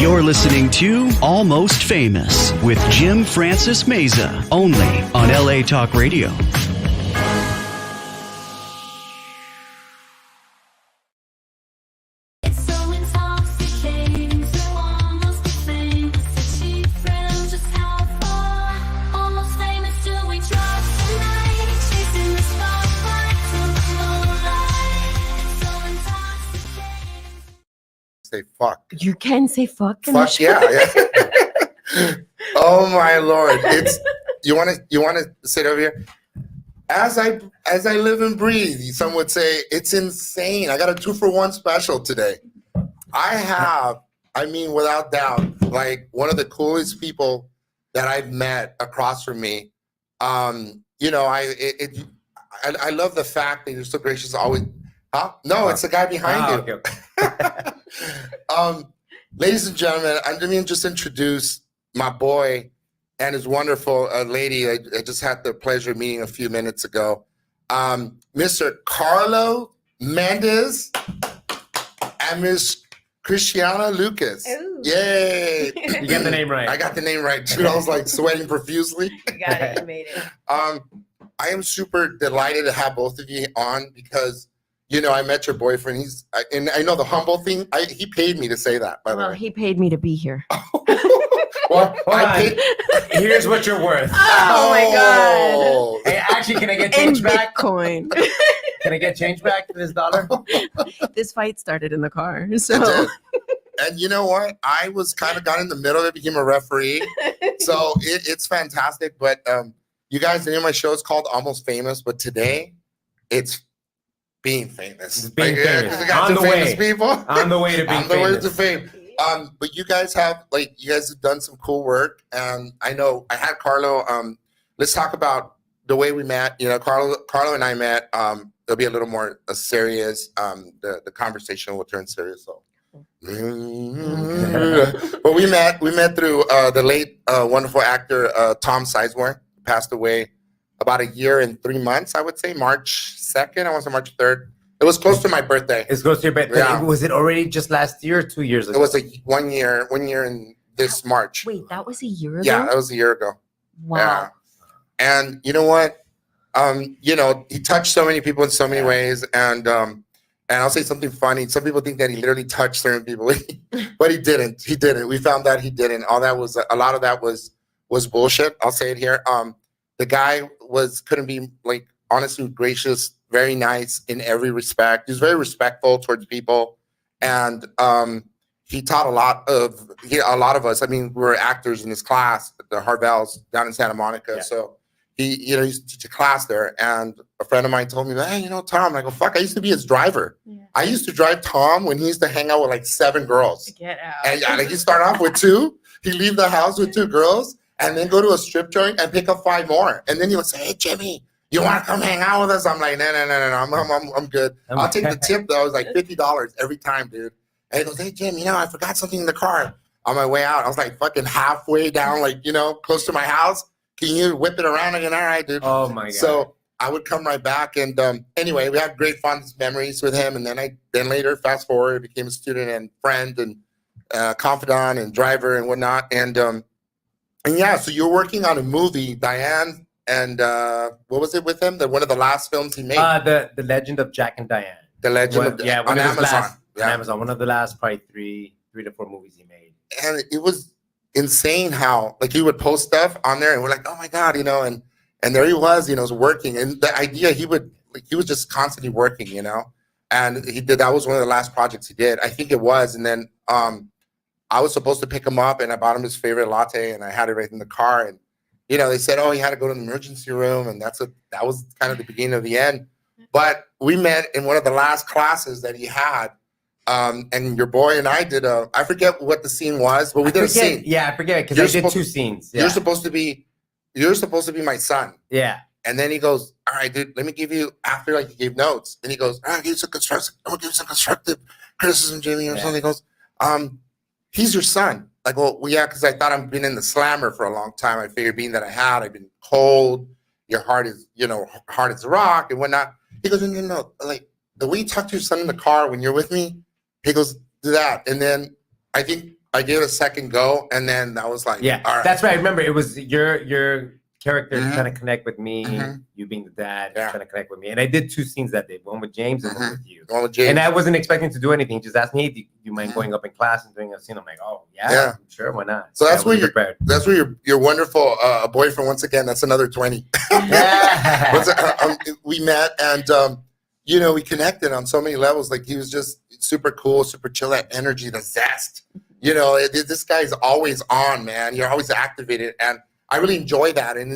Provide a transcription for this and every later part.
You're listening to Almost Famous with Jim Francis Meza, only on LA Talk Radio. Say fuck. You can say fuck. Fuck yeah. Oh my Lord! It's you want to sit over here. As I live and breathe, some would say it's insane. I got a 2-for-1 special today. I mean, without doubt, like one of the coolest people that I've met across from me. I love the fact that you're so gracious. Always. Huh? No, it's the guy behind you. Okay. Ladies and gentlemen, let me just introduce my boy and his wonderful lady I just had the pleasure of meeting a few minutes ago. Mr. Carlo Mendez and Miss Christiana Lucas. Ooh. Yay! You got the name right. I got the name right, too. I was like sweating profusely. You got it. You made it. I am super delighted to have both of you on because I met your boyfriend. And I know the humble thing. He paid me to say that. By the way, He paid me to be here. Well, here's what you're worth. Oh my God! Hey, actually, can I get change back? Bitcoin. Can I get change back to this dollar? This fight started in the car, so. And you know what? I was kind of got in the middle of it, became a referee. So it's fantastic. But you guys, the name of my show is called Almost Famous. But today, it's being famous. Being famous. We got On some the famous way. people. On the way to being On the way famous. to fame. But you guys have done some cool work, and I know I had Carlo. Let's talk about the way we met. Carlo and I met. It'll be a little more serious. The conversation will turn serious. So, but we met through the late wonderful actor Tom Sizemore, who passed away about a year and 3 months. I would say March 2nd. I want to say March 3rd. It was close to my birthday. It's close to your birthday. Yeah. Was it already just last year or 2 years ago? It was 1 year in this March. Wait, that was a year ago? Yeah, that was a year ago. Wow. Yeah. And you know what? He touched so many people in so many ways. And I'll say something funny. Some people think that he literally touched certain people, but he didn't. He didn't. We found out he didn't. A lot of that was bullshit. I'll say it here. The guy couldn't be honestly gracious, very nice in every respect. He was very respectful towards people, and he taught a lot of us. I mean, we were actors in his class at the Harvells down in Santa Monica. Yeah. So he used to teach a class there, and a friend of mine told me, "Hey, Tom." And I go, "Fuck, I used to be his driver. Yeah. I used to drive Tom when he used to hang out with 7 girls. Get out." And he started off with 2. He'd leave the house with 2 girls, and then go to a strip joint and pick up 5 more. And then he would say, "Hey, Jimmy, you want to come hang out with us?" I'm like, no, I'm good. I'll take the tip, though. It was like $50 every time, dude. And he goes, "Hey, Jim, I forgot something in the car." On my way out, I was like fucking halfway down, close to my house. Can you whip it around again? All right, dude. Oh, my God. So I would come right back. And anyway, we had great fun memories with him. And then later, fast forward, became a student and friend and confidant and driver and whatnot. And yeah, so you're working on a movie, Diane. And what was it with him? One of the last films he made? The Legend of Jack and Diane. The Legend of Diane. On Amazon. On Amazon. One of the last probably three to four movies he made. And it was insane how he would post stuff on there, and we're like, oh my God, and there he was, was working. And the idea he was just constantly working, and that was one of the last projects he did. I think it was. And then I was supposed to pick him up, and I bought him his favorite latte, and I had it right in the car. And they said, oh, he had to go to the emergency room, and that was kind of the beginning of the end. But we met in one of the last classes that he had, and your boy and I did I forget what the scene was, but we did a scene. Yeah, I forget because I did 2 scenes. Yeah. You're supposed to be my son. Yeah. And then he goes, all right, dude, let me give you, after he gave notes, and he goes, I'm gonna give you some constructive criticism, Jimmy, or something. He goes, he's your son. Like, well, yeah, because I thought I've been in the slammer for a long time. I figured being that I've been cold, your heart is, hard as a rock and whatnot. He goes, no, the way you talk to your son in the car when you're with me, he goes, do that. And then I think I gave it a second go, and then that was like, Yeah, all right. that's right. I remember it was your character Mhm. trying to connect with me, Mhm. you being the dad, Yeah. trying to connect with me. And I did 2 scenes that day, one with James and one Mhm. with you. One with James. And I wasn't expecting to do anything. He just asked me, hey, do you mind Mhm. going up in class and doing a scene? I'm like, oh, Yeah. sure, why not? So that's I wasn't where prepared. That's where your wonderful boyfriend, once again, that's another 20. Yeah. We met, and we connected on so many levels. Like, he was just super cool, super chill, that energy, the zest. This guy's always on, man. You're always activated, and I really enjoy that. And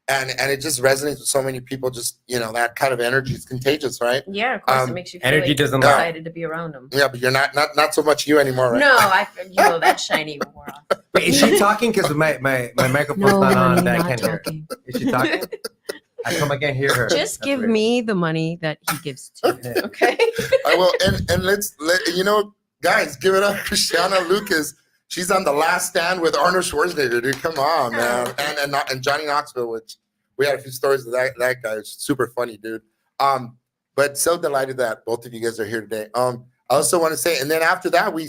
and it just resonates with so many people. Just that kind of energy is contagious, right? Yeah, of course, it makes you feel energy like doesn't lie. excited to be around him. Yeah, but you're not so much you anymore, right? No, that's shiny more off. Wait, is she talking? Because my microphone's No, not honey, on. That I not can't hear her. talking. Is she talking? I can't hear her. Just That's give weird. me the money that he gives to you, okay? I will, and guys, give it up, Christiana Lucas. She's on The Last Stand with Arnold Schwarzenegger, dude. Come on, man. And Johnny Knoxville, which we had a few stories of that guy. It's super funny, dude. But so delighted that both of you guys are here today. I also want to say, and then after that, we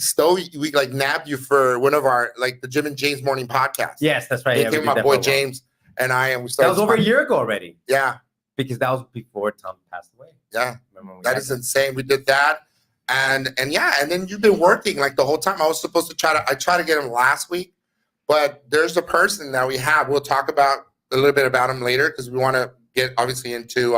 like nabbed you for one of our the Jim and James morning podcasts. Yes, that's right. They Yeah, we came did my that boy for a while. James and we That started. was over a year ago already. Yeah, Because that was before Tom passed away. yeah. Remember when we That had is insane. We did that. And then you've been working like the whole time. I was supposed to try to get him last week, but there's a person that we have. We'll talk about a little bit about him later because we want to get obviously into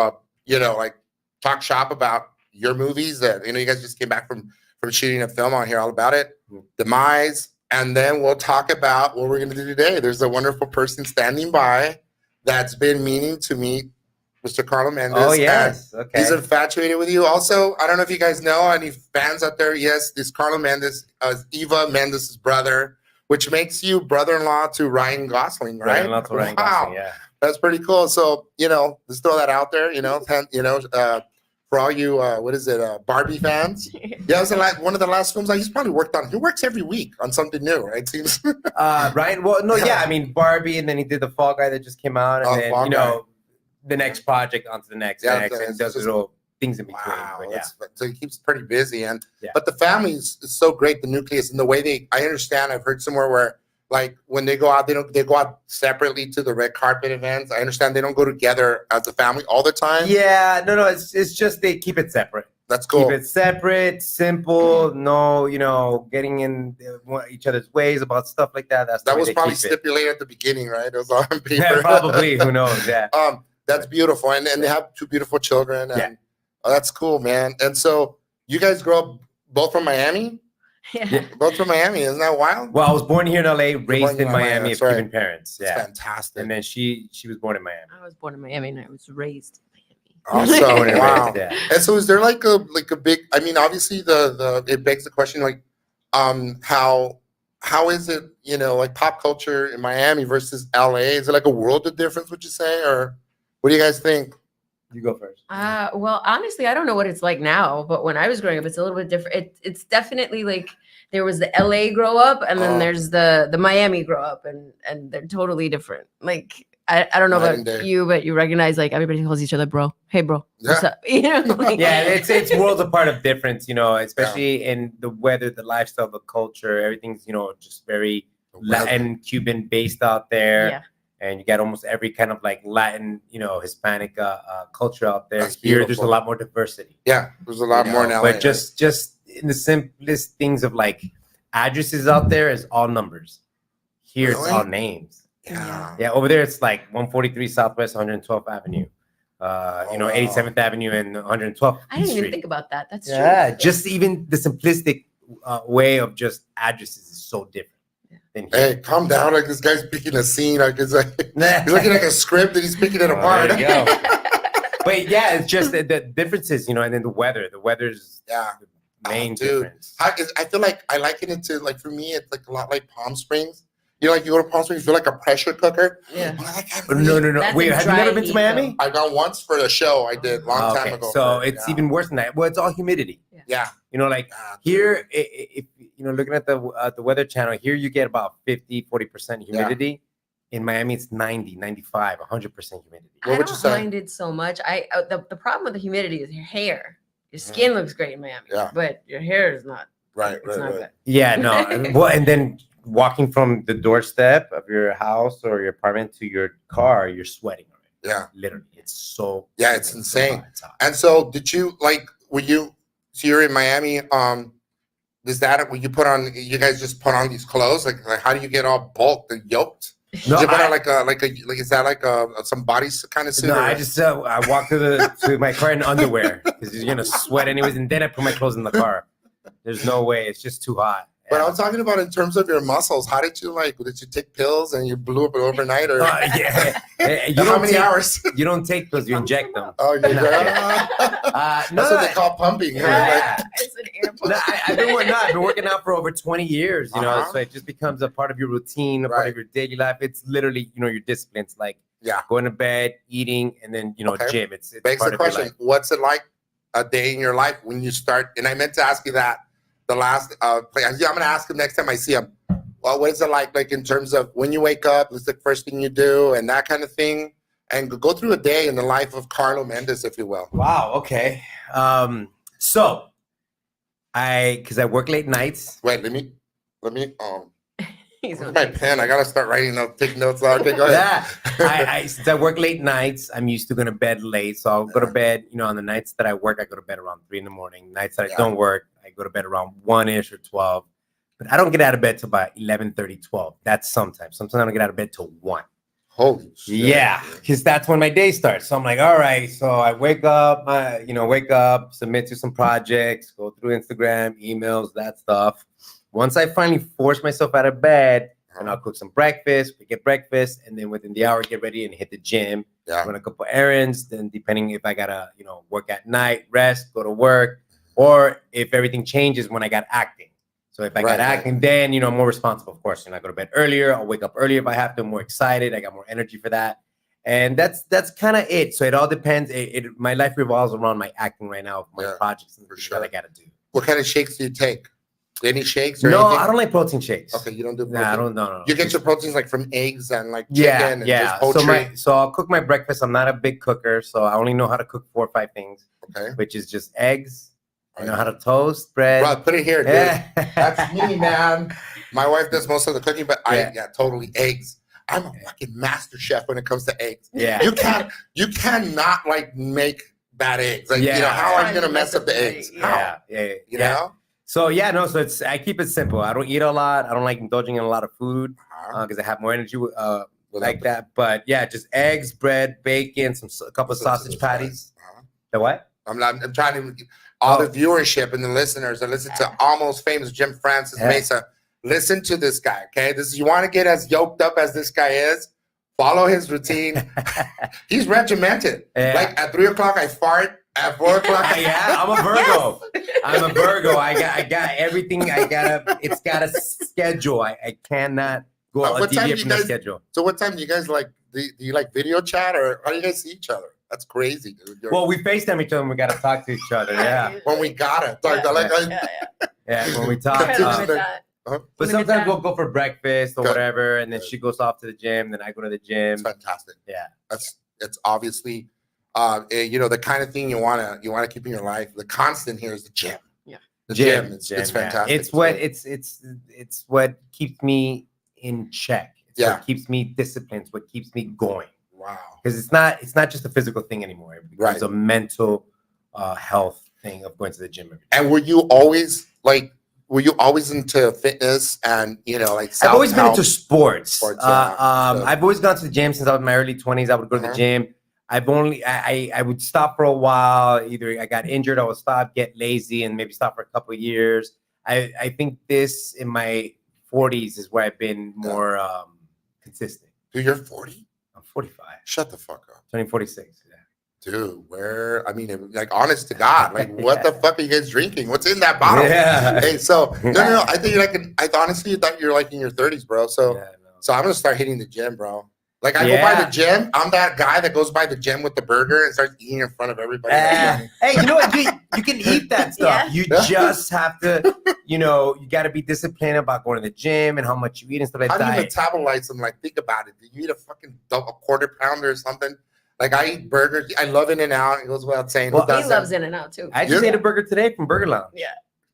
talk shop about your movies that you guys just came back from shooting a film on here all about it, Demise, and then we'll talk about what we're going to do today. There's a wonderful person standing by that's been meaning to meet Mr. Carlo Mendes. Oh, yes. Okay. He's infatuated with you. Also, I don't know if you guys know any fans out there. Yes, this Carlo Mendes, Eva Mendes' brother, which makes you brother-in-law to Ryan Gosling, right? Brother-in-law to Ryan Gosling, yeah. That's pretty cool. So, let's throw that out there, for all you, Barbie fans. Yeah, it was one of the last films he's probably worked on. He works every week on something new, right? Seems. Ryan, well, no, yeah. I mean, Barbie, and then he did the Fall Guy that just came out, and then, the next project onto the next, and does little things in between. Wow, but yeah. So he keeps pretty busy, Yeah. but the family is so great. The nucleus and the way I understand. I've heard somewhere where when they go out, they go out separately to the red carpet events. I understand they don't go together as a family all the time. Yeah, no, it's just they keep it separate. That's cool. Keep it separate, simple. No, getting in each other's ways about stuff like that. That was probably stipulated at the beginning, right? It was on paper. Yeah, probably. Who knows? Yeah. That's beautiful, and they have 2 beautiful children, and that's cool, man. And so you guys grew up both from Miami. Yeah. Both from Miami. Isn't that wild? Well, I was born here in LA, raised in Miami with Cuban parents. That's Yeah, fantastic. and then she was born in Miami. I was born in Miami and I was raised in Awesome. Born and Wow. raised, yeah. And so is there like a big, I mean, obviously it begs the question, how is it, like pop culture in Miami versus LA? Is it like a world of difference, would you say? Or what do you guys think? You go first. Well, honestly, I don't know what it's like now, but when I was growing up, it's a little bit different. It's definitely like there was the LA grow up, and then there's the Miami grow up, and they're totally different. Like I don't know about you, but you recognize like everybody calls each other bro. Hey, bro, what's up? Like, yeah, it's worlds apart of difference, especially in the weather, the lifestyle, the culture, everything's just very Latin, Cuban based out there. Yeah. And you got almost every kind of like Latin, Hispanic culture out there. That's Here, there's beautiful. a lot more diversity. Yeah, there's a lot more in LA. But just in the simplest things of like addresses out there is all numbers. Here, it's all names. Yeah, over there it's like 143 Southwest 112th Avenue. 87th Avenue and 112th I didn't Street. even think about that. That's true. Yeah, just even the simplistic way of just addresses is so different. Hey, calm down. Like this guy's picking a scene. Like he's looking like a script and he's picking it apart. There you go. But yeah, it's just the differences, and then the weather. The weather's the main difference. I feel like I liken it to for me, it's like a lot like Palm Springs. Like you go to Palm Springs, you feel like a pressure cooker. Yeah. No. That's Wait, a have you dry never been to heat, Miami? I gone once for the show. I did long time ago. So it's even worse than that. Well, it's all humidity. Yeah. Here, if looking at the weather channel, here you get about 50-40% humidity. In Miami, it's 90, 95, 100% humidity. I don't mind it so much. The problem with the humidity is your hair. Your skin looks great in Miami, but your hair is not. Right, It's not good. Yeah, no. Well, and then walking from the doorstep of your house or your apartment to your car, you're sweating already. Yeah. Literally. It's so Yeah, it's so insane. hot, it's hot. And so did you like, so you're in Miami, does that, when you put on, you guys just put on these clothes? Like how do you get all bulked and yoked? No, Did you put on like is that like some body kind of suit? No, or- I just I walk to my car in underwear because you're gonna sweat anyways, and then I put my clothes in the car. There's no way; it's just too hot. But Yeah. I'm talking about in terms of your muscles. How did you did you take pills and you blew up overnight, or Yeah. You how don't many take, hours? You don't take pills; you inject them. Oh, yeah. No, That's what they call pumping. Yeah. It's an air No, I've been working out for over 20 years, you know, Uh-huh. so it just becomes a part of your routine, a part Right. of your daily life. It's literally, your disciplines, like Yeah. going to bed, eating, and then, Okay. gym. It's Begs part the of your question: life. what's it like a day in your life when you start? And I meant to ask you that the last. I'm gonna ask him next time I see him. Well, what is it like in terms of when you wake up? What's the first thing you do, and that kind of thing? And go through a day in the life of Carlo Mendez, if you will. Wow. Okay. So because I work late nights. Wait, let me. He's Where's on my the- pen? I gotta start writing notes, take notes. Okay, go ahead. Yeah. Since I work late nights, I'm used to going to bed late. So I'll go to bed, on the nights that I work, I go to bed around 3 a.m. Nights that I don't work, I go to bed around 1-ish or 12. But I don't get out of bed till about 11:30, 12. That's sometimes. Sometimes I don't get out of bed till 1. Holy shit. Yeah, because that's when my day starts. So I'm like, all right. So I wake up, submit to some projects, go through Instagram, emails, that stuff. Once I finally force myself out of bed, and I'll cook some breakfast, we get breakfast, and then within the hour, get ready and hit the gym, run a couple errands. Then depending if I gotta, work at night, rest, go to work, or if everything changes when I got acting. So if I got acting, then, I'm more responsible, of course. I go to bed earlier. I'll wake up earlier if I have to. I'm more excited. I got more energy for that. And that's kind of it. So it all depends. My life revolves around my acting right now, my projects and that I got to do. What kind of shakes do you take? Any shakes? No, anything? I don't like protein shakes. Okay, you don't do protein? Nah, I don't. No. You get your proteins like from eggs and like chicken and just So poultry? so I'll cook my breakfast. I'm not a big cooker, so I only know how to cook 4 or 5 things. Okay. Which is just eggs. I know how to toast bread. Bro, put it here, dude. Yeah. That's me, man. My wife does most of the cooking, but totally eggs. I'm a fucking master chef when it comes to eggs. Yeah. You cannot like make bad eggs. Like, how are you gonna mess up the eggs? How? Yeah. You know? So so I keep it simple. I don't eat a lot. I don't like indulging in a lot of food because I have more energy like that. But yeah, just eggs, bread, bacon, a couple of sausage patties. The what? I'm trying to all the viewership and the listeners that listen to Almost Famous Jim Francis Meza. Listen to this guy, okay? You want to get as yoked up as this guy is. Follow his routine. He's regimented. Yeah. Like at 3 o'clock, I fart. At 4 o'clock, I'm a Virgo. Yes. I'm a Virgo. I got everything. It's got a schedule. I cannot go deviate from the schedule. So what time do you guys like? Do you like video chat or how do you guys see each other? That's crazy, dude. Well, we FaceTime each other and we got to talk to each other. Yeah. When we gotta. Yeah, when we talk. But sometimes we'll go for breakfast or whatever, and then she goes off to the gym, then I go to the gym. It's fantastic. Yeah. It's obviously the kind of thing you wanna keep in your life. The constant here is the gym. Yeah. The gym. It's fantastic. It's what keeps me in check. It's what keeps me disciplined. It's what keeps me going. Wow. Because it's not just a physical thing anymore. It becomes a mental health thing of going to the gym every day. And were you always into fitness and I've always been into sports. I've I've always gone to the gym since I was in my early 20s. I would go to the gym. I would stop for a while. Either I got injured, I would stop, get lazy, and maybe stop for a couple of years. I think this in my 40s is where I've been more consistent. Dude, you're 40? I'm 45. Shut the fuck up. Turning 46. Yeah. Dude, like honest to God, like what the fuck are you guys drinking? What's in that bottle? Yeah. Hey, so no. I think I honestly thought you're like in your 30s, bro. So so I'm gonna start hitting the gym, bro. Like I go by the gym. I'm that guy that goes by the gym with the burger and starts eating in front of everybody. Hey, you know what? You can eat that stuff. Yeah. You just have to, you got to be disciplined about going to the gym and how much you eat and stuff like that. How do you metabolize them? Like, think about it. Do you eat a fucking a quarter pounder or something? Like I eat burgers. I love In-N-Out. It goes without saying. Well, he loves In-N-Out too. I just ate a burger today from Burger Lounge. Yeah.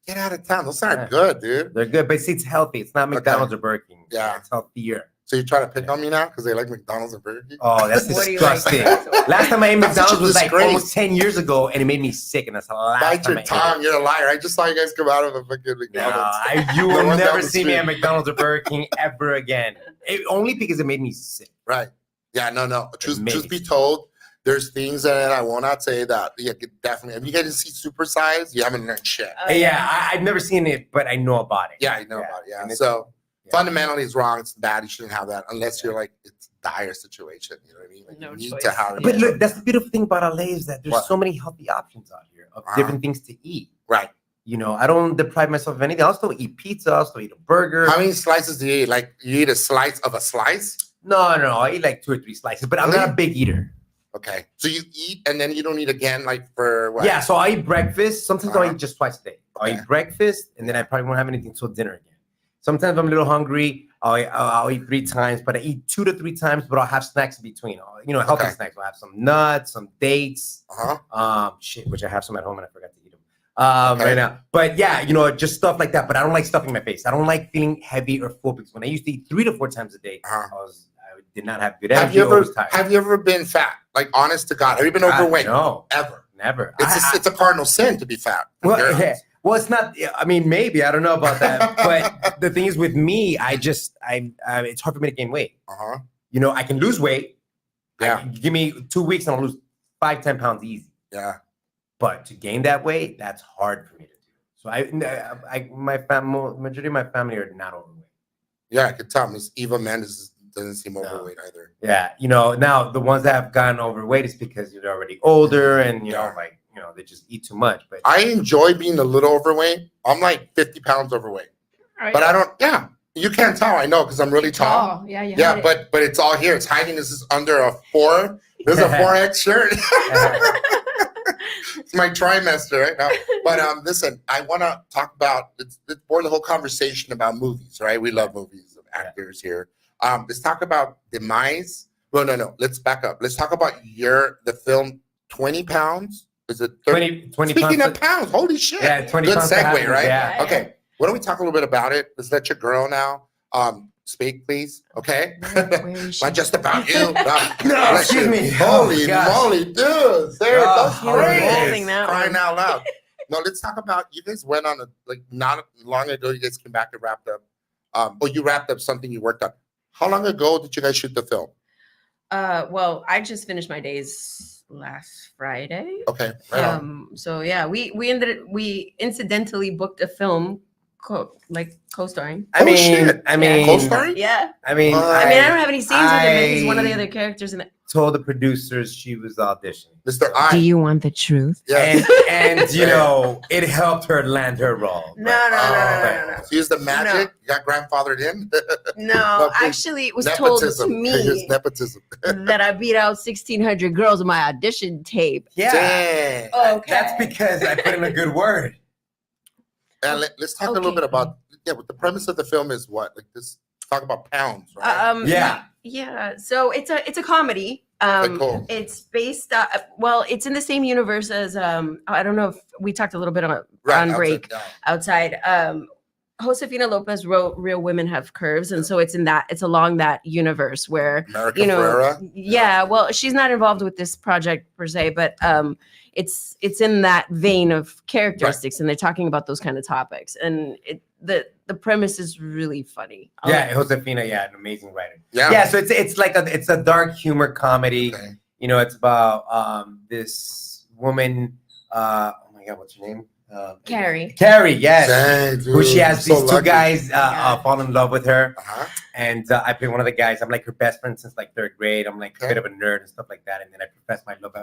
Get out of town. Those aren't good, dude. They're good, but see, it's healthy. It's not McDonald's or Burger King. Yeah. It's healthier. So you try to pick on me now because they like McDonald's and Burger King? Oh, that's What do you like? disgusting. Last time I ate That's such McDonald's a was like disgrace. almost 10 years ago, and it made me sick, and that's the last Bite time your I ate tongue. it. You're a liar. I just saw you guys come out of a fucking No, McDonald's. you The will one down never the see me at street. McDonald's or Burger King ever again. Only because it made me sick. Right. Yeah, no. Truth Amazing. be told, there's things that I will not say that you could definitely. If you get to see Supersize, you haven't learned shit. I've never seen it, but I know about it. Yeah, I know about it. Yeah. And it's- So fundamentally, it's wrong. It's bad. You shouldn't have that unless you're like it's a dire situation. You know what I mean? Like, No you need choice. to have. But look, that's the beautiful thing about LA is that there's What? so many healthy options out here of Uh-huh. different things to eat. Right. You know, I don't deprive myself of anything. I'll still eat pizza. I'll still eat a burger. How many slices do you eat? Like you eat a slice of a slice? No, I eat like 2 or 3 slices, but I'm not a big eater. Okay. So you eat and then you don't eat again, like for what? Yeah, so I eat breakfast. Sometimes I'll Uh-huh. eat just twice a day. I'll Okay. eat breakfast, and then I probably won't have anything until dinner again. Sometimes I'm a little hungry. I'll eat 3 times, but I eat 2 to 3 times, but I'll have snacks in between. You know, healthy Okay. snacks. I'll have some nuts, some dates. Uh-huh. Which I have some at home and I forgot to eat them Okay. right now. But yeah, you know, just stuff like that. But I don't like stuffing my face. I don't like feeling heavy or full because when I used to eat 3 to 4 times a day, Uh-huh. I did not have good Have energy. you ever always tired. have you ever been fat? Like honest to God, have you been overweight? No, Ever. never. It's a cardinal sin to be fat. Well, Girls. yeah. Well, it's not. I mean, maybe I don't know about that. But the thing is, with me, it's hard for me to gain weight. Uh-huh. You know, I can lose weight. Yeah. Give me 2 weeks and I'll lose 5-10 pounds easy. Yeah. But to gain that weight, that's hard for me to do. So majority of my family are not overweight. Yeah, I could tell. Miss Eva Mendes doesn't seem overweight either. Yeah, you know, now the ones that have gotten overweight is because they're already older and you know, Yeah. like they just eat too much. But I enjoy being a little overweight. I'm like 50 pounds overweight. But I don't, yeah. You can't tell, I know, because I'm really tall. Oh, yeah, you Yeah, had it. but it's all here. It's hiding. This is under a 4. There's a 4X shirt. It's my trimester right now. But listen, I want to talk about it's more the whole conversation about movies, right? We love movies of actors here. Let's talk about demise. Well, no. Let's back up. Let's talk about the film 20 pounds. Is it 30? 20 Speaking pounds. of pounds, holy shit. Yeah, 20 Good pounds to segue, happen, right? yeah. Okay. Why don't we talk a little bit about it? Let's let your girl now. Speak, please. Okay. Where is she? Not just about you. No, Bless excuse you. me. Holy Oh, gosh. moly, dude. Sarah, Oh, that's great. holding that Crying one. out loud. No, let's talk about you guys went on not long ago. You guys came back and wrapped up. You wrapped up something you worked on. How long ago did you guys shoot the film? Well, I just finished my days last Friday. Okay, right on. So yeah, we incidentally booked a film co-starring. I Oh, mean, shit. I mean, Co-starring? Yeah. I mean, What? I don't have any scenes with him, but he's one of the I- other characters in it. told the producers she was auditioning. Mr. I. you want the truth? Yes. And you know, it helped her land her role. No. So use the magic. You got grandfathered in. No, please. actually, it was told to Nepotism. me Here's nepotism. that I beat out 1,600 girls in my audition tape. Yeah. Dang. Okay. That's because I put in a good word. And let's talk a little Okay. bit about what the premise of the film is. What like this? Talk about pounds, right? Yeah. Yeah. So it's a comedy. Okay, cool. It's based it's in the same universe as I don't know if we talked a little bit on Right, break outside, outside. Josefina Lopez wrote Real Women Have Curves, and so it's along that universe where America you know, Ferrera. yeah. Well, she's not involved with this project per se, but it's in that vein of characteristics, and they're talking about those kind of topics, and the premise is really funny. Yeah, Josefina, an amazing writer. Yeah. Yeah, so it's like it's a dark humor comedy. Okay. You know, it's about this woman. Oh my God, what's her name? Carrie. Carrie, yes. Dang, dude, Who she has I'm so these two lucky. guys Yeah. fall in love with her, Uh-huh. and I play one of the guys. I'm like her best friend since like 3rd grade. I'm like a Okay. bit of a nerd and stuff like that, and then I profess my love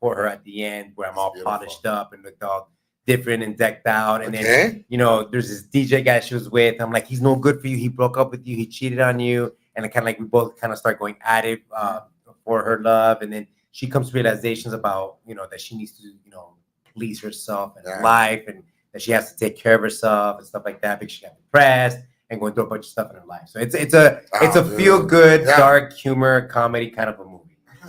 for her at the end, where I'm all Beautiful. polished up and looked all different and decked out, and then Okay. you know, there's this DJ guy she was with. I'm like, he's no good for you. He broke up with you. He cheated on you. And it kind of like we both kind of start going at it for her love. And then she comes to realizations about, you know, that she needs to, you know, please herself and Yeah. life, and that she has to take care of herself and stuff like that because she got depressed and going through a bunch of stuff in her life. So it's a dude. feel good, Yeah. dark humor comedy kind of a movie.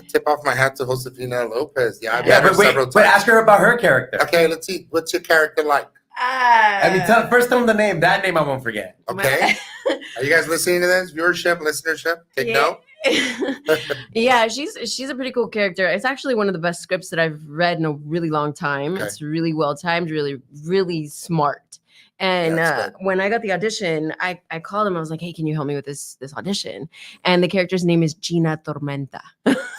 Tip off my hat to Josefina Lopez. Yeah, I've Yeah, met her but wait, several but times. ask her about her character. Okay, let's see. What's your character like? I mean, first tell them the name. That name I won't forget. Okay. Are you guys listening to this? Viewership, listenership? Take note. Yeah, she's a pretty cool character. It's actually one of the best scripts that I've read in a really long time. Okay. It's really well timed, really, really smart. And when I got the audition, I called him. I was like, "Hey, can you help me with this audition?" And the character's name is Gina Tormenta.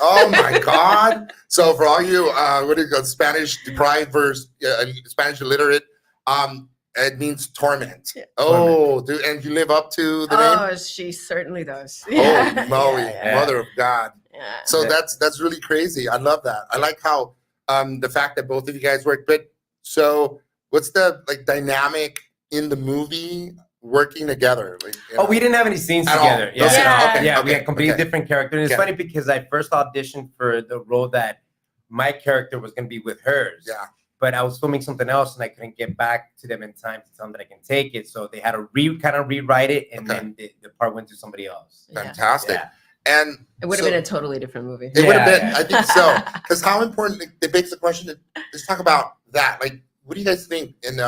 Oh my God! So for all you what do you call Spanish deprived versus Spanish illiterate, it means torment. Yeah. Oh, dude, and you live up to the name? Oh, she certainly does. Holy moly, Yeah. mother of God! Yeah. So that's really crazy. I love that. I like how the fact that both of you guys work. But so what's the like dynamic in the movie working together? Like, you know, We didn't have any scenes at together. all? Yeah, Yeah. Okay, we okay, had completely okay. different characters. And it's Okay. funny because I first auditioned for the role that my character was going to be with hers. Yeah. But I was filming something else and I couldn't get back to them in time to tell them that I can take it. So they had to kind of rewrite it, and Okay. then the part went to somebody else. Yeah. Fantastic. Yeah. And It would have so- been a totally different movie. It would have Yeah, been, yeah. I think so. Because how important it begs the question. Let's talk about that. Like, what do you guys think? And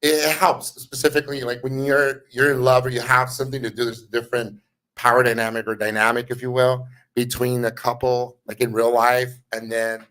it helps specifically, like when you're in love or you have something to do. There's a different power dynamic or dynamic, if you will, between a couple, like in real life, and then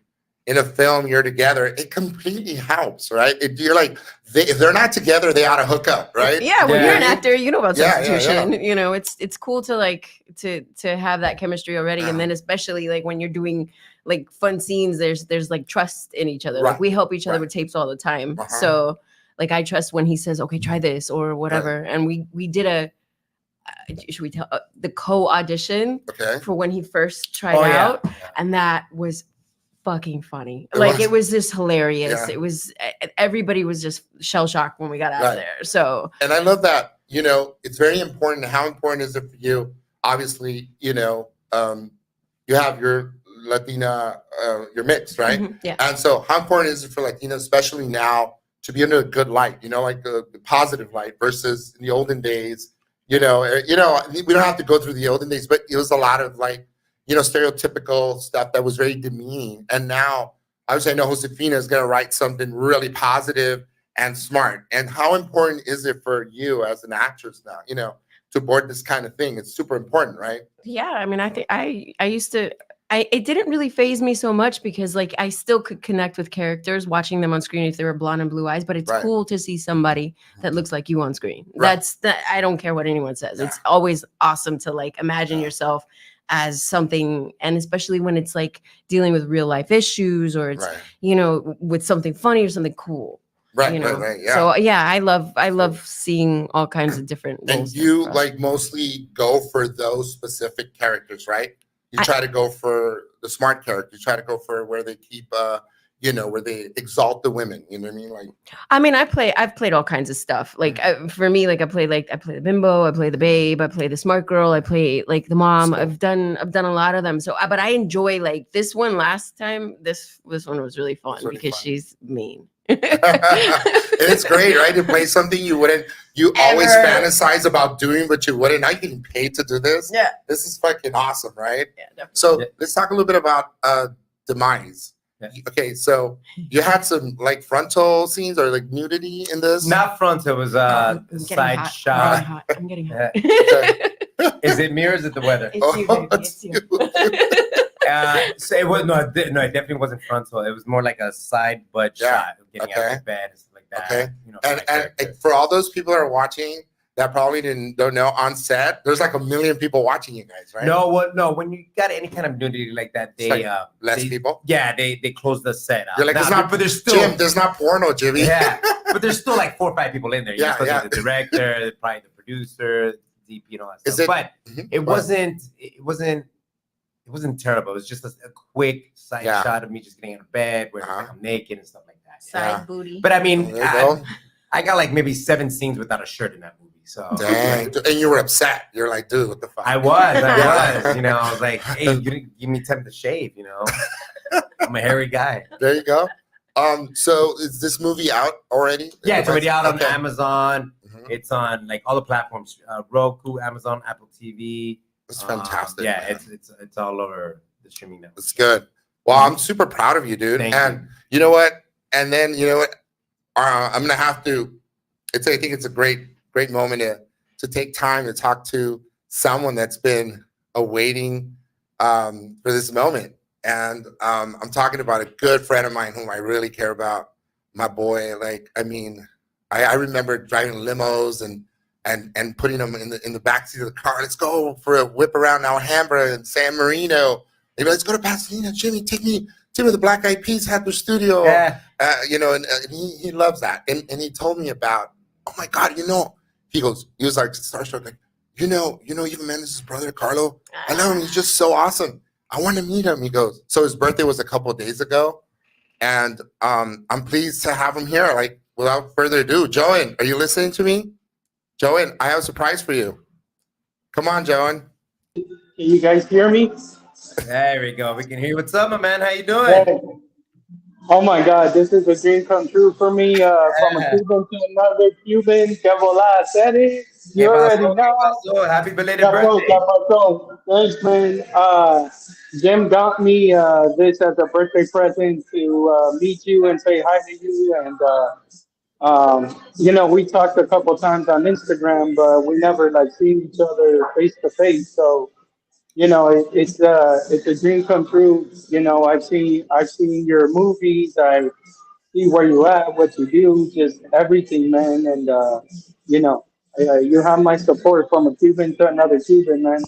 in a film you're together. It completely helps, right? You're like, if they're not together, they ought to hook up, right? Yeah, when Yeah. you're an actor, you know about Yeah, yeah, substitution. You know, it's cool to like to have that chemistry already, Yeah. and then especially like when you're doing like fun scenes, there's like trust in each other. Right. Like we help each other Right. with tapes all the time. Uh-huh. So like I trust when he says, "Okay, try this" or whatever. And we did a should we tell the co-audition Okay. for when he first tried Oh, yeah. out, and that was fucking funny. It Like was? it was just hilarious. Yeah. It was everybody was just shell shocked when we got out Right. of there. So And I love that, it's very important. How important is it for you? Obviously, you have your Latina, your mix, right? mhm, yeah. And so how important is it for Latinos, especially now, to be in a good light, like the positive light versus in the olden days, we don't have to go through the olden days, but it was a lot of like, stereotypical stuff that was very demeaning. And now obviously I know Josefina is going to write something really positive and smart. And how important is it for you as an actress now, to board this kind of thing? It's super important, right? Yeah, I mean, I think I used to. It didn't really phase me so much because like I still could connect with characters watching them on screen if they were blonde and blue eyes. But it's Right. cool to see somebody that looks like you on screen. Right. I don't care what anyone says. Yeah. It's always awesome to like imagine Yeah. yourself as something, and especially when it's like dealing with real life issues or it's Right. with something funny or something cool. Right, you know? right, yeah. So yeah, I love seeing all kinds of different And roles you across. like mostly go for those specific characters, right? You try to go for the smart character. You try to go for where they keep, where they exalt the women. You know what I mean? Like, I mean, I've played all kinds of stuff. Like for me, like I play the bimbo, I play the babe, I play the smart girl, I play like the mom. So- I've done a lot of them. So, but I enjoy like this one last time. This one was really fun It's really because fun. she's mean. and it's great, right? To play something you always Ever. fantasize about doing, but you wouldn't. Now you're getting paid to do this. Yeah. This is fucking awesome, right? Yeah, definitely. So Yeah. let's talk a little bit about Demise. Yeah. Okay, so you had some like frontal scenes or like nudity in this. Not front, it was I'm getting side hot. shot. I'm getting hot. Is it me or is it the weather? It's you, baby. It's you. So it was it definitely wasn't frontal. It was more like a side butt Yeah. shot, getting out Okay. of bed and stuff like that. Okay. For and, my and character. for all those people that are watching that probably don't know, on set, there's like a million people watching you guys, right? No, when you got any kind of nudity like that, It's they like less they- people. Yeah, they close the set out. You're like, Nah, it's not, but there's still Jim, there's not porno, Jimmy. yeah, but there's still like 4 or 5 people in there. Yeah, Yeah, yeah. The director, probably the producer, the DP, and all that Is stuff. it- But Mhm. it wasn't terrible. It was just a quick side Yeah. shot of me just getting out of bed where Uh-huh. like, I'm naked and stuff like that. Side Yeah. booty. But I mean, There you go. I got like maybe 7 scenes without a shirt in that movie. So Dang. And you were upset. You're like, dude, what the fuck? I was. Yeah. I was like, hey, you didn't give me time to shave. I'm a hairy guy. There you go. So is this movie out already? Yeah, it's already out on Okay. Amazon. Mhm. It's on like all the platforms: Roku, Amazon, Apple TV. It's fantastic. Yeah, man. it's all over the streaming network. It's good. Well, I'm super proud of you, dude. Thank and you. you know what? And then you know what? I'm gonna have to. I think it's a great moment to take time to talk to someone that's been awaiting for this moment. And I'm talking about a good friend of mine whom I really care about. My boy, like, I mean, I remember driving limos and putting them in the backseat of the car. Let's go for a whip around Alhambra and San Marino. Maybe let's go to Pasadena. Jimmy, take me to the Black Eyed Peas had their studio. Yeah. And he loves that. And he told me about, oh my God, he was like starstruck, like, you even Mendes' brother, Carlo. I love him. He's just so awesome. I want to meet him. He goes, so his birthday was a couple of days ago. And I'm pleased to have him here. Like, without further ado, Joan, are you listening to me? Joan, I have a surprise for you. Come on, Joan. Can you guys hear me? There we go. We can hear you. What's up, my man? How you doing? Hey. Oh my God, this is a dream come true for me. From a Cuban to another Cuban. Que volá, said it. You already know. Happy belated birthday. Thanks, man. Jim got me this as a birthday present to meet you and say hi to you. And we talked a couple times on Instagram, but we never seen each other face to face. So, it's a dream come true. I've seen your movies. I see where you at, what you do, just everything, man. And you have my support from a Cuban to another Cuban, man.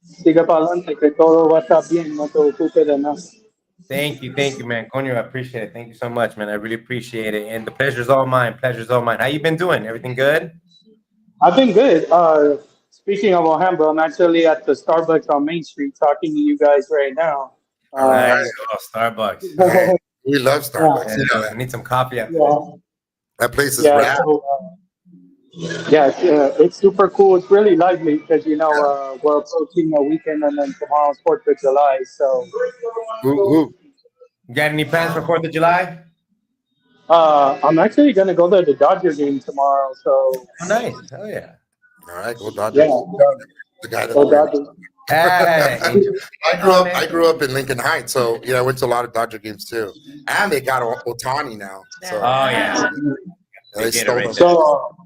Siga para adelante, que todo va a estar bien, no te ocupes de nada. Thank you, man. Conyo, I appreciate it. Thank you so much, man. I really appreciate it. And the pleasure's all mine. How you been doing? Everything good? I've been good. Speaking of Alhambra, I'm actually at the Starbucks on Main Street talking to you guys right now. All right. Starbucks. We love Starbucks. Yeah, I need some coffee. That place is rad. It's super cool. It's really lively because we're approaching a weekend and then tomorrow's 4th of July. So, You got any plans for 4th of July? I'm actually gonna go to the Dodger game tomorrow. So nice. Oh yeah. All right, go Dodgers. Yeah. The guy that Dodgers. Hey, I grew up in Lincoln Heights, so I went to a lot of Dodger games too. And they got Otani now. So, they stole him. So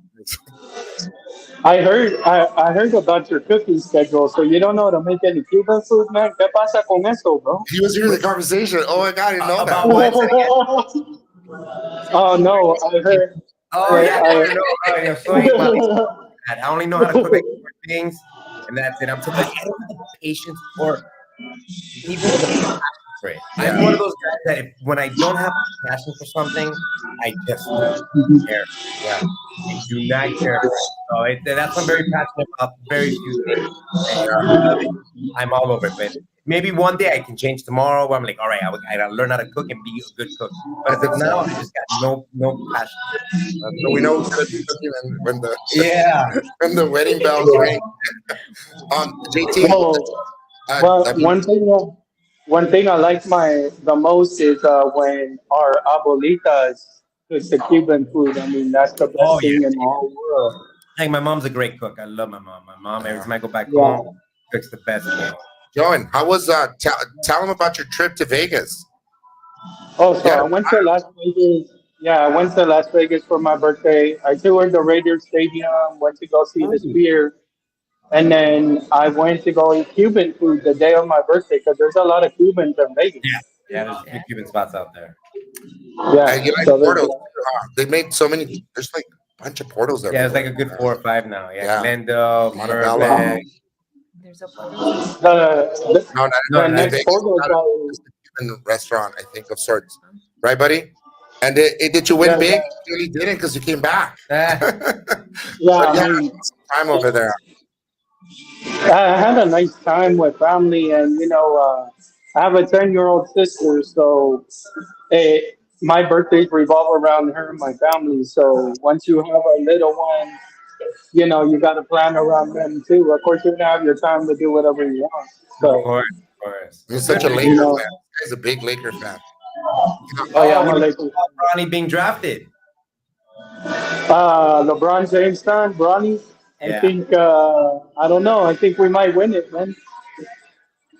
I heard about your cooking schedule. So you don't know how to make any Cuban food, man? ¿Qué pasa con eso, bro? He was hearing the conversation. Oh my God, I didn't know that. Oh no, I heard. I only know how to cook like 4 things, and that's it. I don't have the patience or even the passion for it. I'm one of those guys that when I don't have passion for something, I just don't care. Yeah, I do not care for it. So that's what I'm very passionate about. Very few things. I'm all over it, but maybe one day I can change tomorrow where I'm like, all right, I gotta learn how to cook and be a good cook. But as of now, I just got no passion. So we know cooking when the wedding bells ring. JT. One thing I like the most is when our abuelitas cook the Cuban food. I mean, that's the best thing in the whole world. Like my mom's a great cook. I love my mom. My mom, every time I go back home, cooks the best meal. Joan, how was tell them about your trip to Vegas? Oh, so I went to Las Vegas. Yeah, I went to Las Vegas for my birthday. I toured the Raiders Stadium, went to go see the Spear. And then I went to go eat Cuban food the day of my birthday because there's a lot of Cubans in Vegas. Yeah, there's a few Cuban spots out there. Yeah, you like portals. They made so many. There's like a bunch of portals there. Yeah, it's like a good 4 or 5 now. Yeah, Glendale, Montebello. Burbank. There's a portal. No, next portal is a Cuban restaurant, I think, of sorts. Right, buddy? And did you win big? You really didn't because you came back. Time over there. I had a nice time with family, and I have a 10-year-old sister, so my birthdays revolve around her and my family. So once you have a little one, you got to plan around them too. Of course, you're gonna have your time to do whatever you want. So, of course. You're such a Laker fan. He's a big Laker fan. I'm a Laker. Bronny being drafted. LeBron James fan, Bronny. I think I don't know. I think we might win it, man.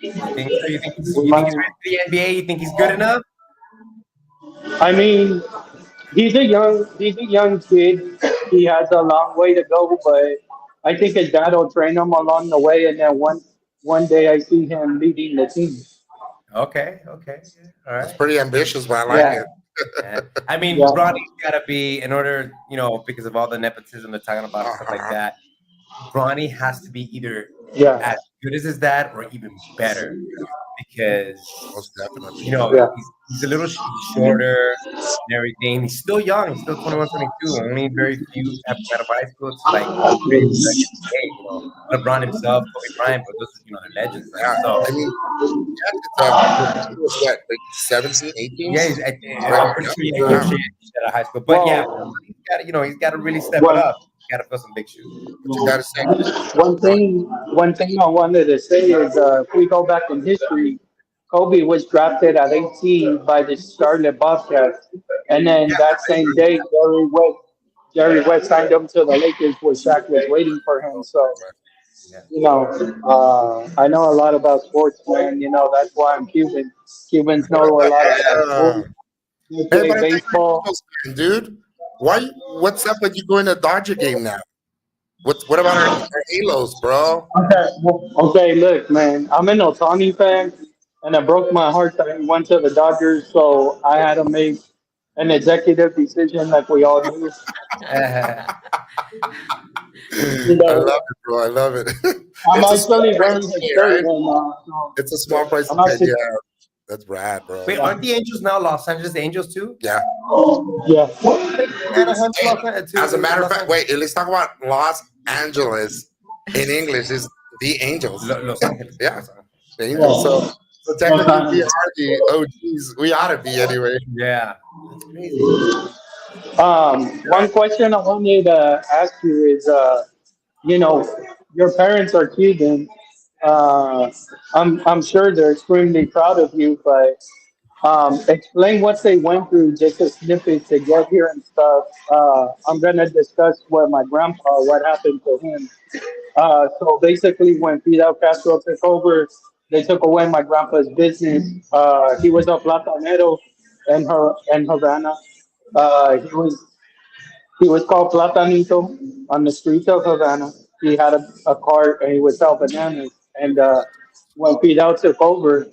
You think he's ready for the NBA? You think he's good enough? I mean, he's a young kid. He has a long way to go, but I think his dad will train him along the way, and then one day I see him leading the team. Okay, okay, yeah, all That's right. pretty ambitious, but I like Yeah, it. Yeah. I mean, yeah, Bronny's got to be in order, because of all the nepotism they're talking about and stuff like Uh-huh. that. Bronny has to be either yeah, as good as his dad or even better because Most definitely. yeah. he's a little he's shorter and everything. He's still young. He's still 21, 22. Only very few have got out of high school to like really study at this age. LeBron himself, Kobe Bryant, but those they're legends, right? Yeah. So I mean, yeah, he was what, like 17, 18? yeah, I'm pretty Yeah. sure he Yeah. actually out of high school. But yeah, Well, he's got to he's got to really step it one up. He's got to fill some big shoes. What you gotta say? one thing I wanted to say is, if we go back in history, Kobe was drafted at 18 by the Charlotte Bobcats, and then Yeah, that same day, Jerry West signed him to the Lakers, where Shaq was waiting for him. So, Yeah. I know a lot about sports, man. That's why I'm Cuban. Cubans know a lot about yeah. sports. They Hey, play but I think baseball. you're Eagles fan, dude. What's up with you going to Dodger game now? What about our Halos, bro? Okay, look, man. I'm an Otani fan, and it broke my heart that he went to the Dodgers. So I had to make an executive decision, like we all do. You I love know, it, bro. I love it. I'm It's a small actually price wearing to his pay, shirt right? right now. So It's a small price to I'm pay. actually, Yeah, that's rad, bro. Wait, aren't the Angels now Los Angeles Angels too? Yeah. yeah. Anaheim to Hey, To as a matter of Los fact, Angeles. wait. Let's talk about Los Angeles. In English, is the Angels. Los Angeles. Yeah, Los Angeles. the Angels. So technically, we Otani. are the OGs. We ought to be anyway. Yeah, that's crazy. One question I wanted to ask you is, you know, your parents are Cuban. Uh, I'm sure they're extremely proud of you, but explain what they went through, just a snippet to get here and stuff. I'm gonna discuss what happened to him. So basically, when Fidel Castro took over, they took away my grandpa's business. He was a platanero in Havana. He was called Platanito on the streets of Havana. He had a cart and he would sell bananas. And when Fidel took over,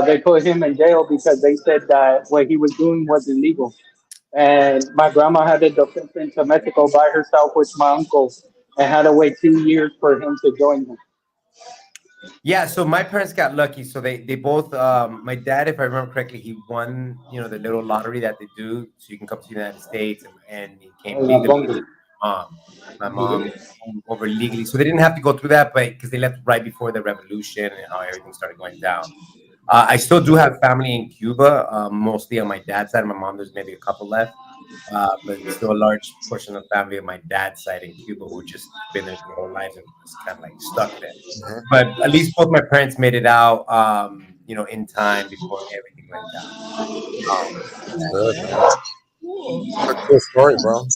they put him in jail because they said that what he was doing was illegal. And my grandma had to defect into Mexico by herself with my uncle and had to wait 2 years for him to join them. Yeah, so my parents got lucky. So they both my dad, if I remember correctly, he won, the little lottery that they do so you can come to the United States and he came legally. My mom came over legally. So they didn't have to go through that, but because they left right before the revolution and how everything started going down. I still do have family in Cuba, mostly on my dad's side. My mom, there's maybe a couple left, but still a large portion of family on my dad's side in Cuba who just been there their whole lives and just kind of like stuck there. Mhm. But at least both my parents made it out, in time before everything went down. That's good, man. That's a cool story, bro.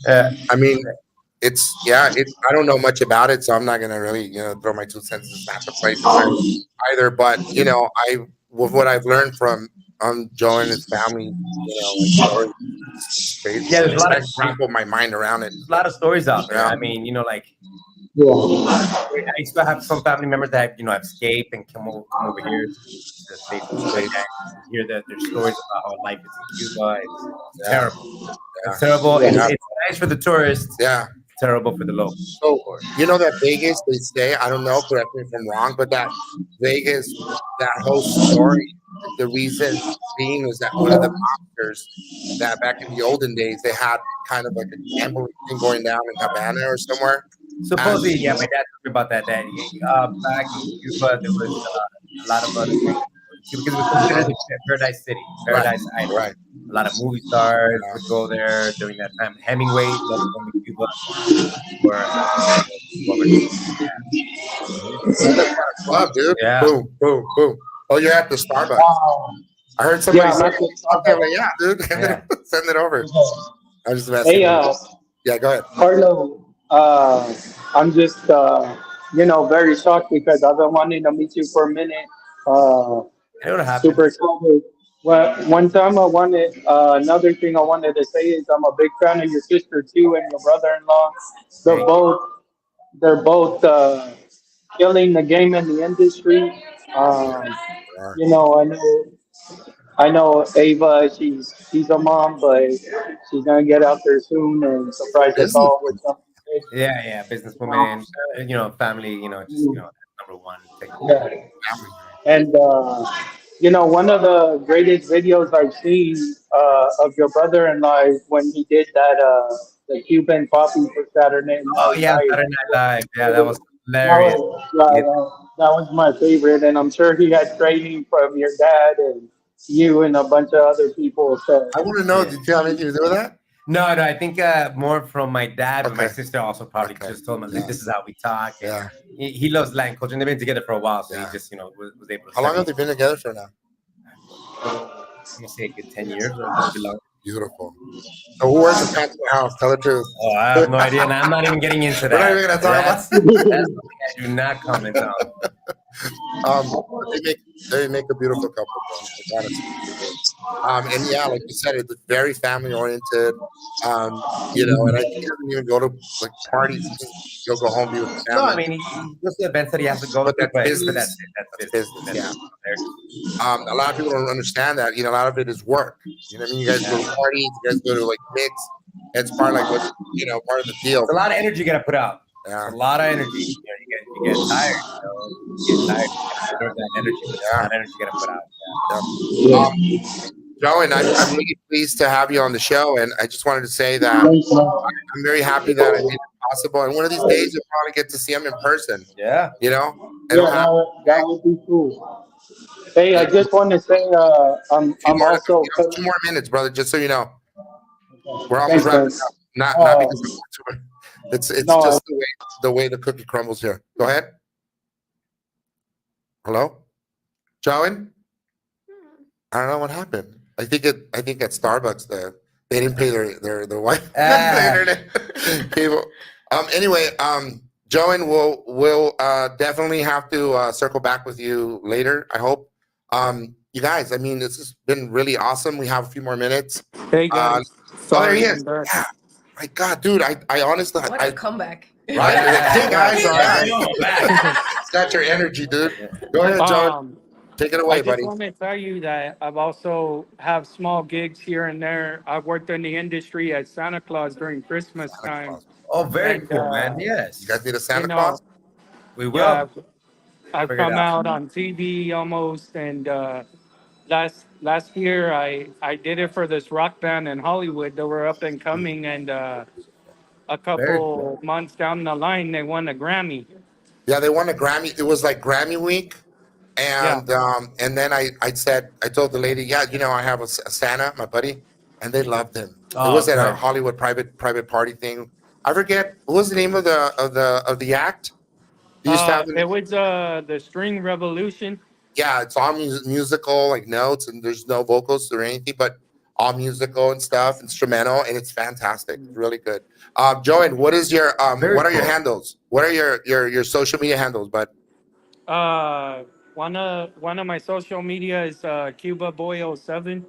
Uh, I mean, I don't know much about it, so I'm not gonna really, throw my 2 cents. It's not the place either. But I with what I've learned from Joe and his family, like stories, it's crazy. yeah, It's like grapple my mind around it. there's a lot of stories out there. Yeah. I mean, like Yeah. I still have some family members that have escaped and come over here to the States and stuff like that. Hear their stories about how life is in Cuba. It's Yeah. terrible. Yeah. It's terrible. Yeah. It's nice for the tourists. Yeah. Terrible for the locals. So that Vegas, they say, I don't know, correct me if I'm wrong, but that Vegas, that whole story, the reason being was that one of the mobsters that back in the olden days they had kind of like a gambling thing going down in Havana or somewhere. Supposedly, yeah, my dad told me about that. That back in Cuba, there was a lot of other things because it was considered the paradise city, paradise island. Right. A lot of movie stars would go there during that time. Hemingway loved going to Cuba for Club, dude. Yeah. Boom, boom, boom. Oh, you're at the Starbucks. I heard somebody Yeah, say, I'm okay, well, yeah, dude, Yeah. send it over. I'm just messing. Hey, Yeah, go ahead. Carlo, I'm just, very shocked because I've been wanting to meet you for a minute. I know what happened. Super excited. Well, one time I wanted another thing I wanted to say is I'm a big fan of your sister too and your brother-in-law. They're Thank both they're both killing the game in the industry. Um, Are. you know, I know Ava. She's a mom, but she's gonna get out there soon and surprise us Business. all with something big. Yeah, yeah, Um, businesswoman, family, just number one, taking care of yeah. Family. And one of the greatest videos I've seen of your brother-in-law is when he did that the Cuban coffee for Saturday Oh Night yeah, Live. Saturday Night Live. Yeah, that was That hilarious. was yeah, Yeah. that was my favorite, and I'm sure he had training from your dad and you and a bunch of other people. So I want to know, Yeah. did you have anything to do with that? No, I think more from my dad, but my Okay. sister also probably Okay. just told him, Yeah. like, this is how we talk. And Yeah. he loves Latin culture, and they've been together for a while, so Yeah. he just, was able to How set long me. have they been together for now? I'm gonna say a good 10 years or a little bit longer. Beautiful. So who wears the pants in the house? Tell the truth. Oh, I have no idea, and I'm not even getting into We're not that. even gonna talk That's about. something I do not comment on. But they make a beautiful couple, bro. I gotta say. And yeah, like you said, it's very family oriented. And I think he doesn't even go to like parties. He'll go home, be with the No, I family. mean he goes to events that he has to go But to, that's but business. that's it. That's That's business. business. Yeah. There. A lot of people don't understand that. A lot of it is work. You know what I mean? You guys go to parties. You guys go to like mix. It's part of like what part of the deal. It's a lot of energy you gotta put out. Yeah. It's a lot of energy. You get tired. You get tired. You gotta preserve that energy, but it's a lot of energy you gotta put out. Joe, and I'm really pleased to have you on the show. And I just wanted to say that thanks, man. I'm very happy that I made it possible. And one of these days, you'll probably get to see him in person. Yeah. It Yeah, don't have that would be cool. Hey, I just want to say I'm also 2 more minutes, brother. Just so you know, we're almost thanks, wrapping man. up. Not because it's No, just the way the cookie crumbles here. Go ahead. Hello, Joey? I don't know what happened. I think at Starbucks they didn't pay their Wi internet cable. Anyway, Joey, we'll definitely have to circle back with you later. I hope. You guys, I mean, this has been really awesome. We have a few more minutes. Hey guys, There sorry he I'm is. back. Yeah. My God, dude, I honestly, What a comeback. right? Like, hey guys, all right. Yeah. It's got your energy, dude. Go ahead, John. Take it I away, just buddy. want to tell you that I've also have small gigs here and there. I've worked in the industry as Santa Claus during Christmas Santa time. Claus. Oh, very And, cool, man. Yes. You guys need a Santa you know, Claus? We will. Yeah, I've Figure it come out. out on TV almost, and last year I did it for this rock band in Hollywood. They were up and coming, and a Very couple cool. months down the line, they won a Grammy. Yeah, they won a Grammy. It was like Grammy week. Yeah. And then I told the lady, yeah, I have a Santa, my buddy, and they loved him. It Oh, was at a good. Hollywood private party thing. I forget what was the name of the act. They used to have It was the String Revolution. yeah, it's all musical, like notes, and there's no vocals or anything, but all musical and stuff, instrumental, and it's fantastic. It's really good. Joanne, what is your Very what are your cool. handles? What are your social media handles, bud? One of my social media is Cuba Boy 07.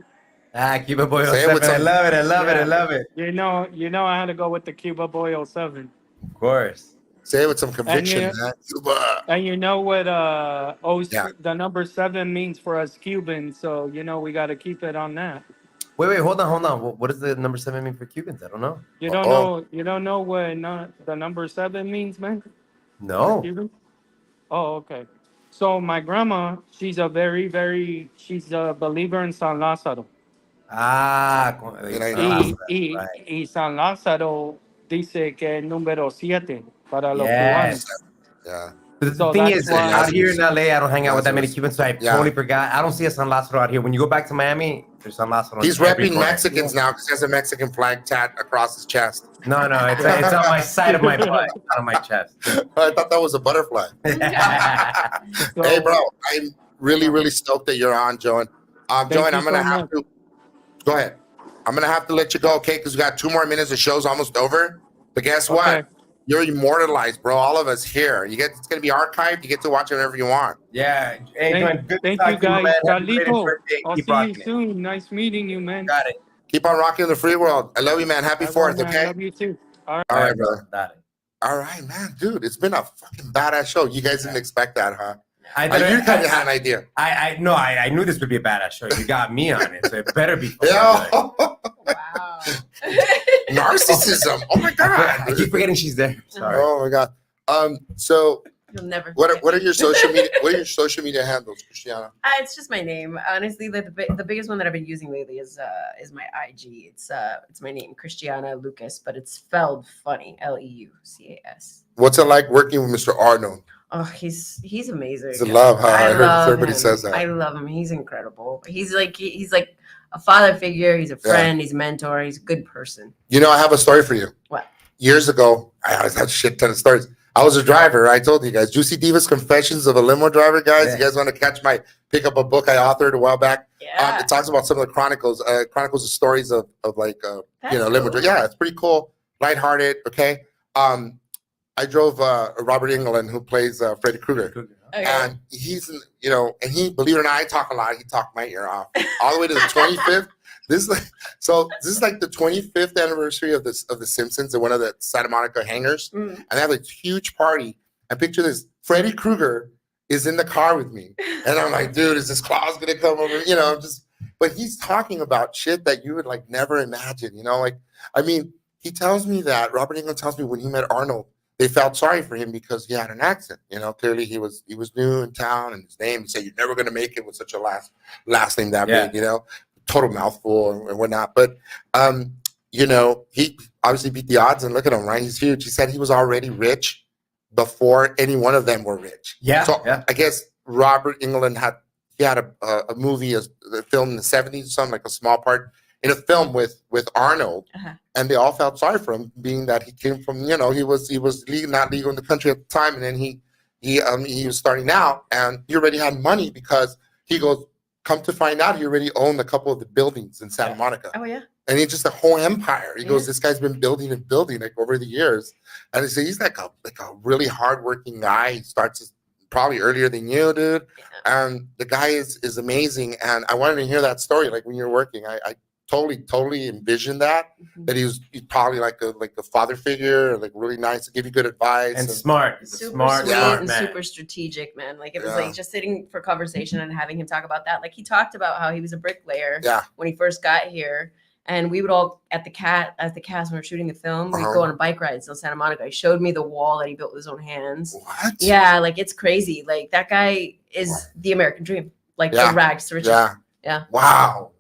Cuba Boy Say it with 07. I some love it. I love it. I Yeah. love it. You know I had to go with the Cuba Boy 07. Of course. say it with some conviction, you- man. Cuba. And you know what Yeah. the number 7 means for us Cubans, so we got to keep it on that. Wait, hold on. What does the number 7 mean for Cubans? I don't know. You don't Uh-oh. know what the number 7 means, man? No. Cuban? Oh, okay. So my grandma, she's a she's a believer in San Lázaro. Mira, San no. Lázaro, Y, right. y San Lázaro dice que es número 7 para los Yes. cubanos. Yeah. But the So thing that's is, why- out here in LA, I don't hang out with that many Lazarus. Cubans, so I Yeah. totally forgot. I don't see a San Lázaro out here. When you go back to Miami, there's San Lázaro. He's on every repping corner. Mexicans now because he has a Mexican flag tat across his chest. No, it's on my side of my butt, not on my chest. I thought that was a butterfly. Hey, bro, I'm really stoked that you're on, Joan. Joan, you I'm gonna so have much. to go ahead. I'm gonna have to let you go, okay? Because we got 2 more minutes. The show's almost over. But guess what? Okay. You're immortalized, bro. All of us here. It's gonna be archived. You get to watch it whenever you want. Yeah. Hey, Joanne, good to Thank talk you to you, guys. man. Happy belated Carlito, birthday. I'll Keep see you rocking it. soon. Nice meeting you, man. Got it. Keep on rocking the free world. I love you, man. Happy I will, 4th, man. okay? Love you too. All right, bro. brother. Got it. All right, man. Dude, it's been a fucking badass show. You guys didn't expect that, huh? I You kind of had an idea. I knew this would be a badass show. You got me on it, so it better be. Yeah. Wow. Narcissism. Oh my god. I keep forgetting she's there. Sorry. Oh my god. So You'll never. what forget are me. your social media? What are your social media handles, Christiana? It's just my name. Honestly, the biggest one that I've been using lately is my IG. It's my name, Christiana Lucas, but it's spelled funny, Leucas. What's it like working with Mr. Arnold? Oh, he's amazing. It's a love, huh? I heard love everybody him. says that. I love him. He's incredible. He's like a father figure. He's a friend. He's a mentor. He's a good person. You know, I have a story for you. What? Years ago, I always have a shit ton of stories. I was a driver. I told you guys, Juicy Divas Confessions of a Limo Driver, guys. You guys want to pick up a book I authored a while back? Yeah. It talks about some of the chronicles of stories of like, limo driver. Yeah, it's pretty cool. Lighthearted, okay? I drove Robert Englund, who plays Freddy Krueger. And he's, and he, believe it or not, I talk a lot. He talked my ear off all the way to the 25th. This is like the 25th anniversary of the Simpsons at one of the Santa Monica hangars, and they have a huge party. And picture this: Freddy Krueger is in the car with me, and I'm like, dude, is this Claus gonna come over? But he's talking about shit that you would like never imagine. He tells me that Robert Englund tells me when he met Arnold, they felt sorry for him because he had an accent. Clearly he was new in town, and his name. He said, "You're never gonna make it with such a last name that big." Total mouthful and whatnot. But he obviously beat the odds, and look at him, right? He's huge. He said he was already rich before any one of them were rich. I guess Robert Englund had a movie, a film in the 70s, something like a small part in a film with Arnold, and they all felt sorry for him, being that he came from, he was not legal in the country at the time, and then he was starting out, and he already had money because he goes, come to find out, he already owned a couple of the buildings in Santa Monica. Oh yeah. And he's just a whole empire. He goes, this guy's been building and building like over the years. And he said he's like a really hardworking guy. He starts probably earlier than you, dude. And the guy is amazing. And I wanted to hear that story. Like when you're working, I totally envisioned that he's probably like a father figure, like really nice to give you good advice and smart. He's super smart, sweet smart and man. super strategic, man. Like it was like just sitting for conversation and having him talk about that. Like he talked about how he was a bricklayer when he first got here, and we would all at the cast when we were shooting the film, we'd go on a bike ride in Santa Monica. He showed me the wall that he built with his own hands. What? Yeah, like it's crazy. Like that guy is the American dream. Like the rags to riches. Yeah. Wow.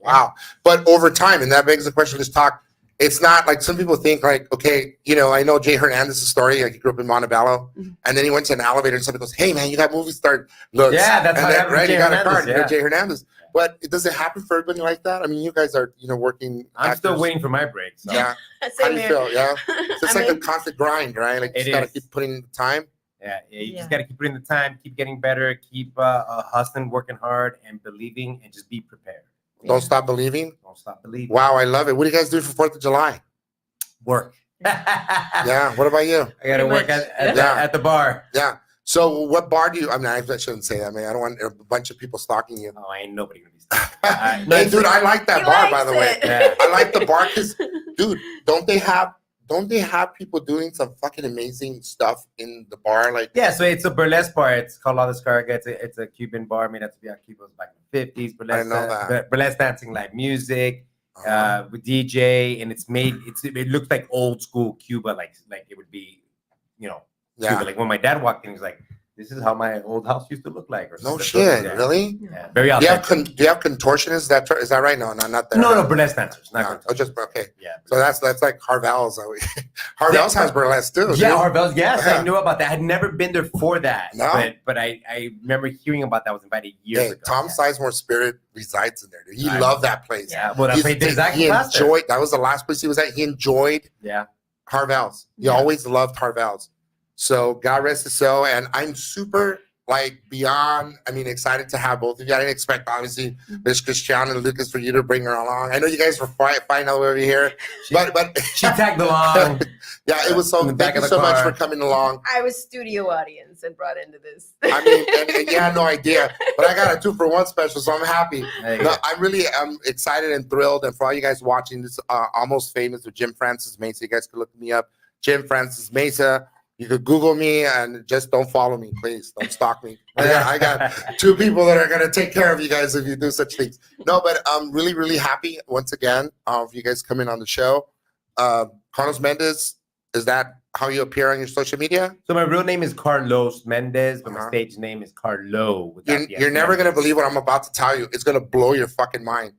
But over time, and that begs the question, let's talk. It's not like some people think like, okay, I know Jay Hernandez's story. Like he grew up in Montebello, and then he went to an elevator and somebody goes, "Hey man, you got movie star looks." Yeah, that's how it right. Jay You got Hernandez, a card, Jay Hernandez. But does it happen for everybody like that? I mean, you guys are, working. I'm still waiting for my break. So. Yeah. How do you feel? Yeah. It's just like a constant grind, right? Like you just gotta keep putting in the time. Yeah, you just got to keep putting the time, keep getting better, keep hustling, working hard, and believing, and just be prepared. Don't stop believing. Don't stop believing. Wow, I love it. What do you guys do for 4th of July? Work. Yeah. What about you? I got to work at the bar. Yeah. So what bar do you? I mean, I shouldn't say that. I mean, I don't want a bunch of people stalking you. Oh, ain't nobody gonna be stalking. Hey, dude, I like that bar, by the way. Yeah. I like the bar because, dude, don't they have people doing some fucking amazing stuff in the bar? Like, yeah, so it's a burlesque bar. It's called La Descarga. It's a Cuban bar made up to be on Cuba's back in the 50s. Burlesque, I know that. Burlesque dancing, live music, with DJ, and it looks like old school Cuba, like it would be, Cuba. Like when my dad walked in, he was like, "This is how my old house used to look like." Or no shit, really? Yeah, very authentic. Do you have contortionists? Is that right? No, not that. No, burlesque dancers. Just okay. Yeah. So that's like Harvell's. Harvell's has burlesque too. Yeah, Harvell's. Yes, I knew about that. I had never been there for that. No, but I remember hearing about that. I was invited years ago. Tom Sizemore's spirit resides in there. Dude. He loved that place. Yeah, well, that place he enjoyed. That was the last place he was at. He enjoyed. Yeah. Harvell's. He always loved Harvell's. So God rest his soul. And I'm super like beyond, I mean, excited to have both of you. I didn't expect, obviously, Miss Christiana and Lucas for you to bring her along. I know you guys were fighting all over here, but She tagged along. yeah, it was so. In the back Thank you of the so much car. for coming along. I was studio audience and brought into this. I mean, and you had no idea, but I got a 2-for-1 special, so I'm happy. There you No, go. I'm excited and thrilled, and for all you guys watching this, Almost Famous with Jim Francis Meza, you guys can look me up, Jim Francis Meza. You could Google me and just don't follow me, please. Don't stalk me. I got 2 people that are gonna take care of you guys if you do such things. No, but I'm really, really happy once again for you guys coming on the show. Carlos Mendez, is that how you appear on your social media? So my real name is Carlos Mendez, but my Uh-huh. stage name is Carlo. without the You're never S. gonna believe what I'm about to tell you. It's gonna blow your fucking mind.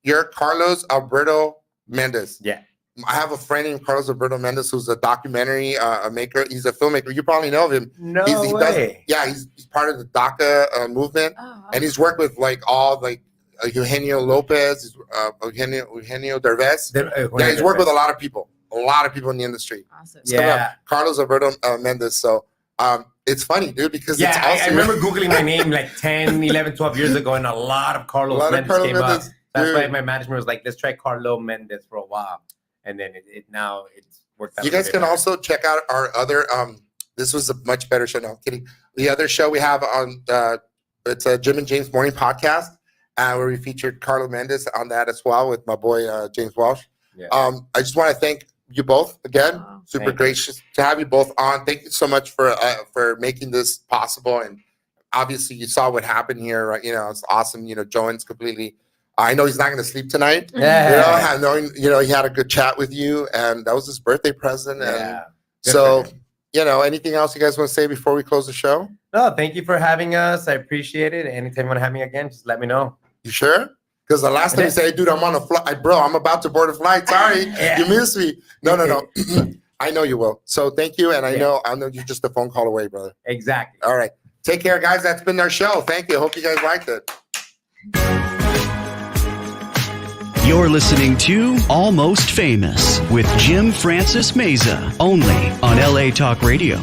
You're Carlos Alberto Mendez. Yeah. I have a friend named Carlos Alberto Mendez who's a documentary maker. He's a filmmaker. You probably know of him. No He does, way. yeah, he's part of the DACA movement, Oh, and he's worked with like all like Eugenio Lopez, Eugenio Derbez. Yeah, he's worked with a lot of people in the industry. awesome. Yeah. Carlos Alberto Mendez. So it's funny, dude, because it's Yeah, I awesome. remember Googling my name like 10, 11, 12 years ago, and a lot of Carlos A lot of Mendez Carlos came Mendez, up. That's why dude. my management was like, let's try Carlo Mendez for a while. And then it now it's worked out. You guys a bit can better. also check out our other this was a much better show. No, I'm kidding. The other show we have on it's a Jim and James morning podcast, where we featured Carlo Mendez on that as well with my boy James Walsh. Yeah. I just want to thank you both again. Wow. Super Thank you. gracious to have you both on. Thank you so much for making this possible. And obviously you saw what happened here, right? You know, it's awesome. You know, Joan's completely I know he's not going to sleep tonight. Yeah. You know, knowing, you know, he had a good chat with you, and that was his birthday present. And Yeah. Good so, for him. you know, anything else you guys want to say before we close the show? No, thank you for having us. I appreciate it. Anytime you want to have me again, just let me know. You sure? Because the last time you said, hey, dude, I'm on a flight. Bro, I'm about to board a flight. Sorry, Yeah. you missed me. No. I know you will. So thank you. And I know you're just a phone call away, brother. Exactly. All right. Take care, guys. That's been our show. Thank you. Hope you guys liked it. You're listening to Almost Famous with Jim Francis Meza, only on LA Talk Radio.